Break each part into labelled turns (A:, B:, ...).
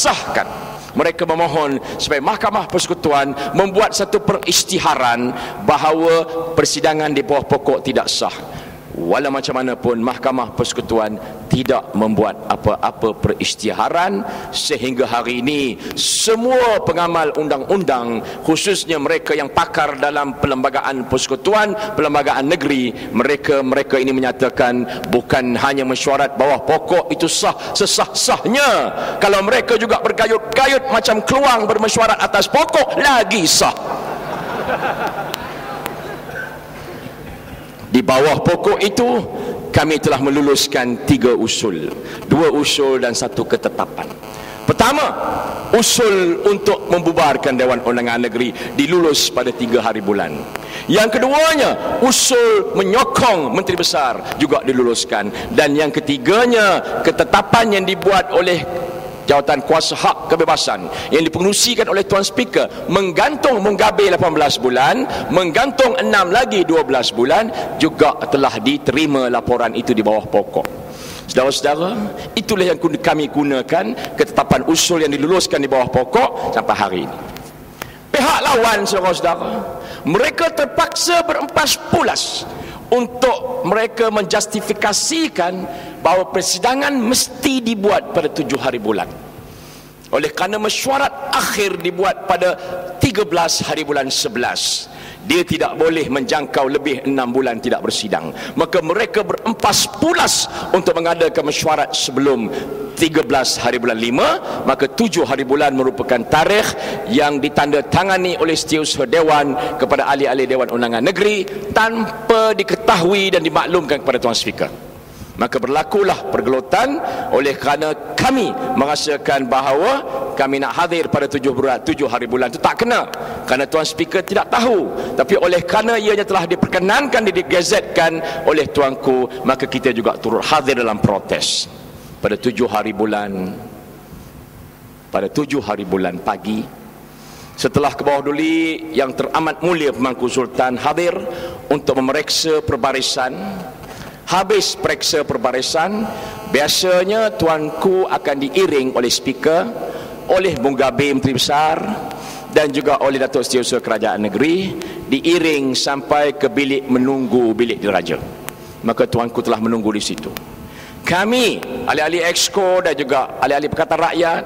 A: disahkan. Mereka memohon supaya Mahkamah Persekutuan membuat satu perisytiharan bahawa persidangan di bawah pokok tidak sah. Walau macam mana pun Mahkamah Persekutuan tidak membuat apa-apa perisytiharan, sehingga hari ini semua pengamal undang-undang, khususnya mereka yang pakar dalam perlembagaan persekutuan, perlembagaan negeri, mereka ini menyatakan bukan hanya mesyuarat bawah pokok itu sah sesah-sahnya, kalau mereka juga bergayut-gayut macam keluang bermesyuarat atas pokok lagi sah. Di bawah pokok itu kami telah meluluskan 3 usul, 2 usul dan 1 ketetapan. Pertama, usul untuk membubarkan Dewan Undangan Negeri dilulus pada 3 hari bulan. Yang keduanya, usul menyokong Menteri Besar juga diluluskan. Dan yang ketiganya, ketetapan yang dibuat oleh Jawatan Kuasa Hak Kebebasan yang dipengerusikan oleh Tuan Speaker menggantung Mugabe 18 bulan, menggantung 6 lagi 12 bulan, juga telah diterima laporan itu di bawah pokok. Saudara-saudara, itulah yang kami gunakan ketetapan usul yang diluluskan di bawah pokok sampai hari ini. Pihak lawan, saudara-saudara, mereka terpaksa berempas pulas untuk mereka menjustifikasikan bahawa persidangan mesti dibuat pada 7 hari bulan. Oleh kerana mesyuarat akhir dibuat pada 13 hari bulan 11, dia tidak boleh menjangkau lebih 6 bulan tidak bersidang. Maka mereka berempas pulas untuk mengadakan mesyuarat sebelum 13 hari bulan 5. Maka 7 hari bulan merupakan tarikh yang ditandatangani oleh Setiausaha Dewan kepada ahli-ahli Dewan Undangan Negeri tanpa diketahui dan dimaklumkan kepada Tuan Speaker. Maka berlakulah pergelutan oleh kerana kami merasakan bahawa kami nak hadir pada 7 hari bulan itu tak kena, kerana Tuan Speaker tidak tahu. Tapi oleh kerana ianya telah diperkenankan, digazetkan oleh tuanku, maka kita juga turut hadir dalam protes. Pada 7 hari bulan, pada 7 hari bulan pagi, setelah ke bawah duli yang teramat mulia Pemangku Sultan hadir untuk memeriksa perbarisan. Habis periksa perbarisan, biasanya tuanku akan diiring oleh Speaker, oleh Mugabe Menteri Besar dan juga oleh Datuk Setiausaha Kerajaan Negeri, diiring sampai ke bilik menunggu, bilik diraja. Maka tuanku telah menunggu di situ. Kami, ahli-ahli Exco dan juga ahli-ahli Perkataan Rakyat,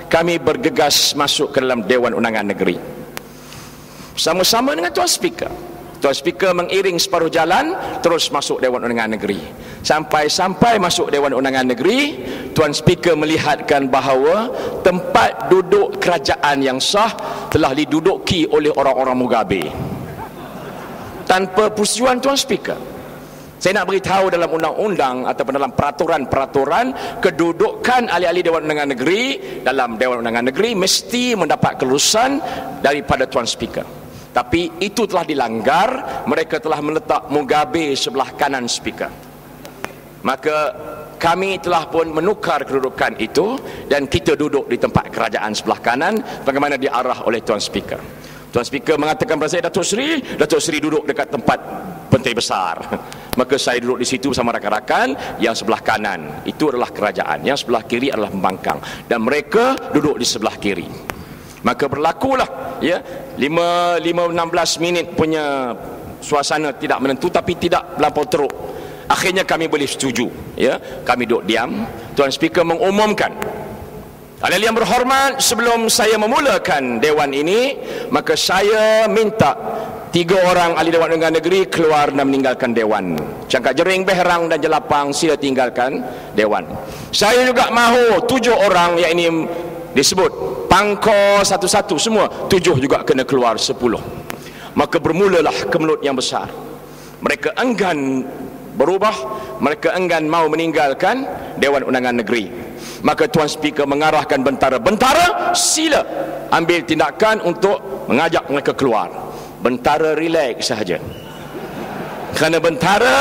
A: kami bergegas masuk ke dalam Dewan Undangan Negeri sama-sama dengan Tuan Speaker. Tuan Speaker mengiring separuh jalan terus masuk Dewan Undangan Negeri. Sampai masuk Dewan Undangan Negeri, Tuan Speaker melihatkan bahawa tempat duduk kerajaan yang sah telah diduduki oleh orang-orang Mugabe tanpa persetujuan Tuan Speaker. Saya nak beritahu dalam undang-undang ataupun dalam peraturan-peraturan, kedudukan ahli-ahli Dewan Undangan Negeri dalam Dewan Undangan Negeri mesti mendapat kelulusan daripada Tuan Speaker. Tapi itu telah dilanggar. Mereka telah meletak Mugabe sebelah kanan Speaker. Maka kami telah pun menukar kedudukan itu dan kita duduk di tempat kerajaan sebelah kanan bagaimana diarah oleh Tuan Speaker. Tuan Speaker mengatakan kepada saya, Datuk Seri duduk dekat tempat Menteri Besar. Maka saya duduk di situ bersama rakan-rakan yang sebelah kanan. Itu adalah kerajaan. Yang sebelah kiri adalah pembangkang. Dan mereka duduk di sebelah kiri. Maka berlakulah 16 minit punya suasana tidak menentu tapi tidak melampau teruk. Akhirnya kami boleh setuju, kami duduk diam. Tuan Speaker mengumumkan, ahli yang berhormat, sebelum saya memulakan dewan ini, maka saya minta 3 orang ahli Dewan Undangan Negeri keluar dan meninggalkan dewan. Cangkak Jering, Beherang dan Jelapang sila tinggalkan dewan. Saya juga mahu 7 orang yang ini disebut pangkor satu-satu, semua 7 juga kena keluar 10. Maka bermulalah kemelut yang besar. Mereka enggan berubah, mereka enggan mau meninggalkan Dewan Undangan Negeri. Maka Tuan Speaker mengarahkan bentara sila ambil tindakan untuk mengajak mereka keluar. Bentara relax sahaja, kerana bentara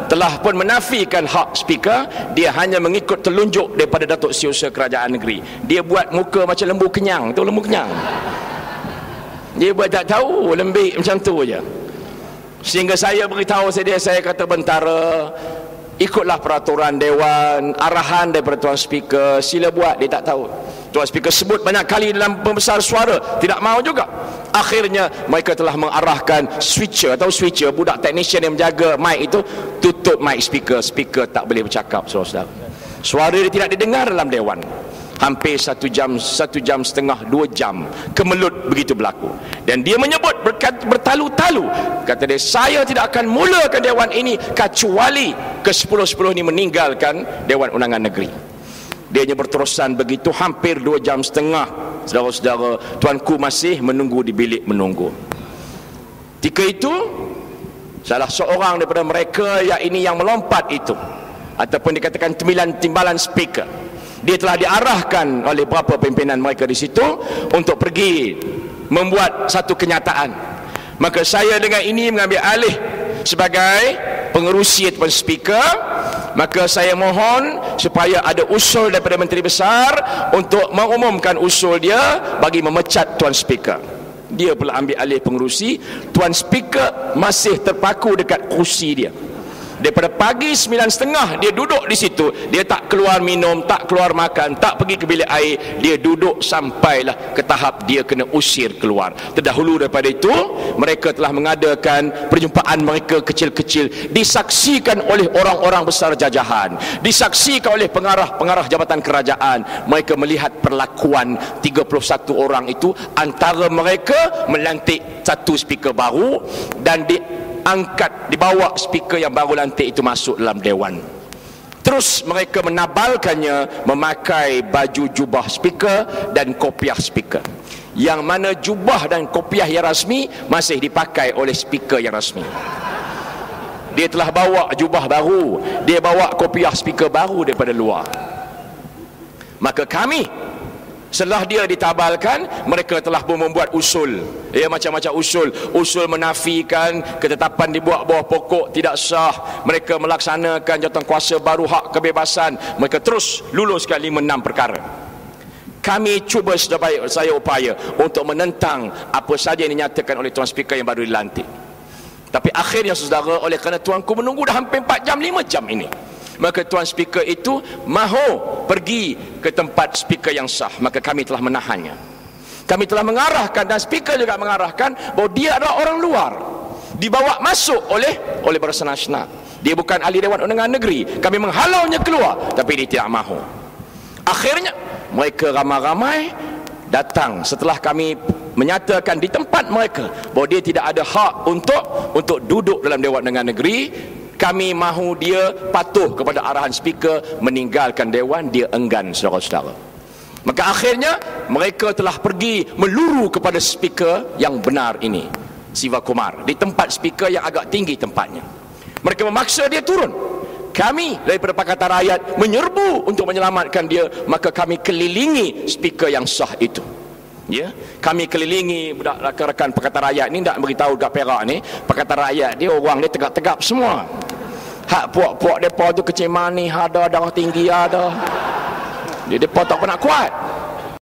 A: telah pun menafikan hak Speaker. Dia hanya mengikut telunjuk daripada Datuk Setiausaha Kerajaan Negeri. Dia buat muka macam lembu kenyang. Tahu lembu kenyang? Dia buat tak tahu, lembik macam tu je. Sehingga saya beritahu saya kata, bentara, ikutlah peraturan dewan, arahan daripada Tuan Speaker, sila buat. Dia tak tahu. Tuan Speaker sebut banyak kali dalam pembesar suara, tidak mahu juga. Akhirnya mereka telah mengarahkan switcher, budak technician yang menjaga mic itu, tutup mic speaker tak boleh bercakap, saudara-saudara. Suara dia tidak didengar dalam dewan. Hampir 1 jam setengah, 2 jam kemelut begitu berlaku. Dan dia menyebut bertalu-talu, kata dia, saya tidak akan mulakan dewan ini kecuali ke-10-10 ini meninggalkan Dewan Undangan Negeri. Dia hanya berterusan begitu hampir 2 jam setengah, saudara-saudara. Tuanku masih menunggu di bilik menunggu. Ketika itu, salah seorang daripada mereka yang melompat itu, ataupun dikatakan timbalan speaker, dia telah diarahkan oleh beberapa pimpinan mereka di situ untuk pergi membuat satu kenyataan. Maka saya dengan ini mengambil alih sebagai pengerusi ataupun speaker. Maka saya mohon supaya ada usul daripada Menteri Besar untuk mengumumkan usul dia bagi memecat Tuan Speaker. Dia pula ambil alih pengerusi. Tuan Speaker masih terpaku dekat kursi dia. Daripada pagi 9.30 dia duduk di situ. Dia tak keluar minum, tak keluar makan, tak pergi ke bilik air. Dia duduk sampailah ke tahap dia kena usir keluar. Terdahulu daripada itu, mereka telah mengadakan perjumpaan mereka kecil-kecil, disaksikan oleh orang-orang besar jajahan, disaksikan oleh pengarah-pengarah jabatan kerajaan. Mereka melihat perlakuan 31 orang itu. Antara mereka melantik satu speaker baru dan dibawa speaker yang baru lantik itu masuk dalam dewan. Terus mereka menabalkannya memakai baju jubah speaker dan kopiah speaker, yang mana jubah dan kopiah yang rasmi masih dipakai oleh speaker yang rasmi. Dia telah bawa jubah baru, dia bawa kopiah speaker baru daripada luar. Maka kami, setelah dia ditabalkan, mereka telah pun membuat usul, macam-macam usul menafikan ketetapan dibuat bawah pokok tidak sah. Mereka melaksanakan jawatankuasa baru, hak kebebasan. Mereka terus luluskan 5-6 perkara. Kami cuba sebaik saya upaya untuk menentang apa saja yang dinyatakan oleh Tuan Speaker yang baru dilantik. Tapi akhirnya, saudara, oleh kerana tuanku menunggu dah hampir 4 jam 5 jam ini, maka Tuan Speaker itu mahu pergi ke tempat speaker yang sah. Maka kami telah menahannya. Kami telah mengarahkan, dan speaker juga mengarahkan, bahawa dia adalah orang luar, dibawa masuk oleh Barisan Nasional. Dia bukan ahli Dewan Undangan Negeri. Kami menghalaunya keluar, tapi dia tidak mahu. Akhirnya mereka ramai-ramai datang setelah kami menyatakan di tempat mereka bahawa dia tidak ada hak untuk duduk dalam Dewan Undangan Negeri. Kami mahu dia patuh kepada arahan speaker meninggalkan dewan. Dia enggan, saudara-saudara. Maka akhirnya mereka telah pergi meluru kepada speaker yang benar ini, Siva Kumar, di tempat speaker yang agak tinggi tempatnya. Mereka memaksa dia turun. Kami daripada Pakatan Rakyat menyerbu untuk menyelamatkan dia. Maka kami kelilingi speaker yang sah itu. Kami kelilingi budak rakan-rakan Pakatan Rakyat ni. Tak beritahu kat Perak ni, Pakatan Rakyat dia orang dia tegap-tegap semua. Hak puak-puak depa tu kecil manis, ada darah tinggi ada. Depa tak pernah kuat.